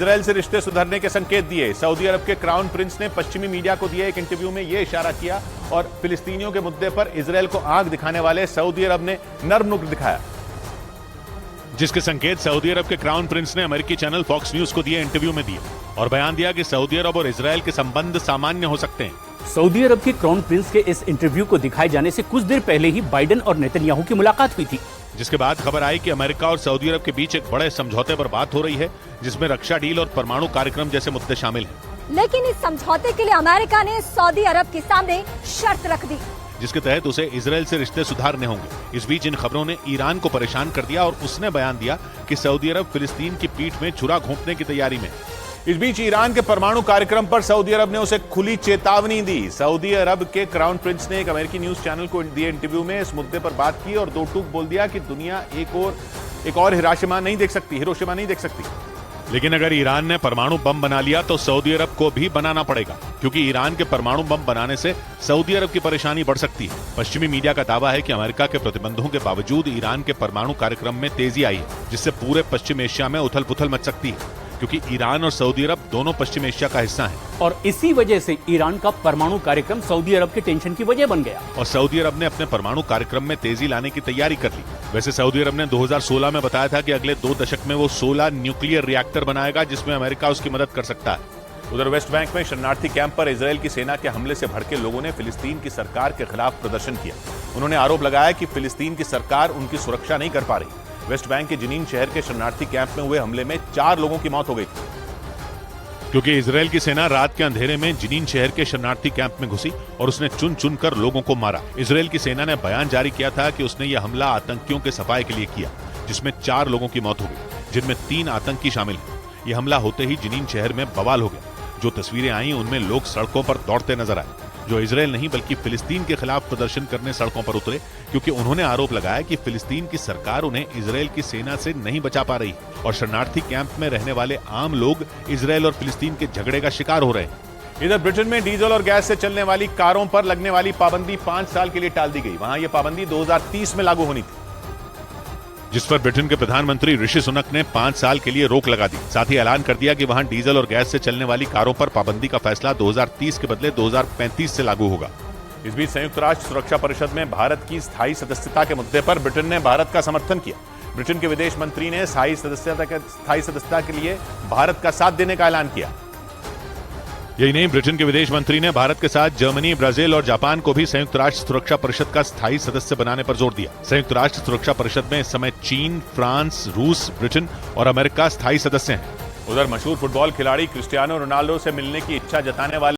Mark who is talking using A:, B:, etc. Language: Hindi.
A: इजराइल से रिश्ते सुधरने के संकेत दिए। सऊदी अरब के क्राउन प्रिंस ने पश्चिमी मीडिया को दिए एक इंटरव्यू में यह इशारा किया और फिलिस्तीनियों के मुद्दे पर इजराइल को आंख दिखाने वाले सऊदी अरब ने नर्म नुक्र दिखाया, जिसके संकेत सऊदी अरब के क्राउन प्रिंस ने अमेरिकी चैनल फॉक्स न्यूज को दिए इंटरव्यू में दिए और बयान दिया कि सऊदी अरब और इजराइल के संबंध सामान्य हो सकते हैं।
B: सऊदी अरब के क्राउन प्रिंस के इस इंटरव्यू को दिखाए जाने से कुछ देर पहले ही बाइडेन और नेतन्याहू की मुलाकात हुई थी,
A: जिसके बाद खबर आई कि अमेरिका और सऊदी अरब के बीच एक बड़े समझौते पर बात हो रही है, जिसमें रक्षा डील और परमाणु कार्यक्रम जैसे मुद्दे शामिल हैं।
C: लेकिन इस समझौते के लिए अमेरिका ने सऊदी अरब के सामने शर्त रख दी,
A: जिसके तहत उसे इजराइल से रिश्ते सुधारने होंगे। इस बीच इन खबरों ने ईरान को परेशान कर दिया और उसने बयान दिया कि सऊदी अरब फिलिस्तीन की पीठ में छुरा घोंपने की तैयारी में। इस बीच ईरान के परमाणु कार्यक्रम पर सऊदी अरब ने उसे खुली चेतावनी दी। सऊदी अरब के क्राउन प्रिंस ने एक अमेरिकी न्यूज चैनल को दिए इंटरव्यू में इस मुद्दे पर बात की और दो टूक बोल दिया कि दुनिया एक और हिरोशिमा नहीं देख सकती। लेकिन अगर ईरान ने परमाणु बम बना लिया तो सऊदी अरब को भी बनाना पड़ेगा, क्योंकि ईरान के परमाणु बम बनाने से सऊदी अरब की परेशानी बढ़ सकती है। पश्चिमी मीडिया का दावा है कि अमेरिका के प्रतिबंधों के बावजूद ईरान के परमाणु कार्यक्रम में तेजी आई है, जिससे पूरे पश्चिम एशिया में उथल पुथल मच सकती है, क्योंकि ईरान और सऊदी अरब दोनों पश्चिम एशिया का हिस्सा हैं।
B: और इसी वजह से ईरान का परमाणु कार्यक्रम सऊदी अरब के टेंशन की वजह बन गया
A: और सऊदी अरब ने अपने परमाणु कार्यक्रम में तेजी लाने की तैयारी कर ली। वैसे सऊदी अरब ने 2016 में बताया था कि अगले 2 दशक में वो 16 न्यूक्लियर रिएक्टर बनाएगा, जिसमें अमेरिका उसकी मदद कर सकता है। उधर वेस्ट बैंक में शरणार्थी कैंप पर इजराइल की सेना के हमले से भड़के लोगों ने फिलिस्तीन की सरकार के खिलाफ प्रदर्शन किया। उन्होंने आरोप लगाया कि फिलिस्तीन की सरकार उनकी सुरक्षा नहीं कर पा रही। वेस्ट बैंक के जिनीन शहर के शरणार्थी कैंप में हुए हमले में 4 लोगों की मौत हो गई थी, क्योंकि इजराइल की सेना रात के अंधेरे में जिनीन शहर के शरणार्थी कैंप में घुसी और उसने चुन चुन कर लोगों को मारा। इजराइल की सेना ने बयान जारी किया था कि उसने यह हमला आतंकियों के सफाए के लिए किया, जिसमें 4 लोगों की मौत हो गई, जिनमें 3 आतंकी शामिल हैं। यह हमला होते ही जिनीन शहर में बवाल हो गया। जो तस्वीरें आई उनमें लोग सड़कों पर दौड़ते नजर आए, जो इजराइल नहीं बल्कि फिलिस्तीन के खिलाफ प्रदर्शन करने सड़कों पर उतरे, क्योंकि उन्होंने आरोप लगाया कि फिलिस्तीन की सरकार उन्हें इजराइल की सेना से नहीं बचा पा रही और शरणार्थी कैंप में रहने वाले आम लोग इजराइल और फिलिस्तीन के झगड़े का शिकार हो रहे हैं। इधर ब्रिटेन में डीजल और गैस से चलने वाली कारों पर लगने वाली पाबंदी 5 साल के लिए टाल दी गई। वहां यह पाबंदी 2030 में लागू होनी थी, जिस पर ब्रिटेन के प्रधानमंत्री ऋषि सुनक ने 5 साल के लिए रोक लगा दी। साथ ही ऐलान कर दिया कि वहां डीजल और गैस से चलने वाली कारों पर पाबंदी का फैसला 2030 के बदले 2035 से लागू होगा। इस बीच संयुक्त राष्ट्र सुरक्षा परिषद में भारत की स्थायी सदस्यता के मुद्दे पर ब्रिटेन ने भारत का समर्थन किया। ब्रिटेन के विदेश मंत्री ने स्थायी सदस्यता के लिए भारत का साथ देने का ऐलान किया। यही नहीं, ब्रिटेन के विदेश मंत्री ने भारत के साथ जर्मनी, ब्राजील और जापान को भी संयुक्त राष्ट्र सुरक्षा परिषद का स्थायी सदस्य बनाने पर जोर दिया। संयुक्त राष्ट्र सुरक्षा परिषद में इस समय चीन, फ्रांस, रूस, ब्रिटेन और अमेरिका स्थायी सदस्य हैं। उधर मशहूर फुटबॉल खिलाड़ी क्रिस्टियानो रोनाल्डो से मिलने की इच्छा जताने वाले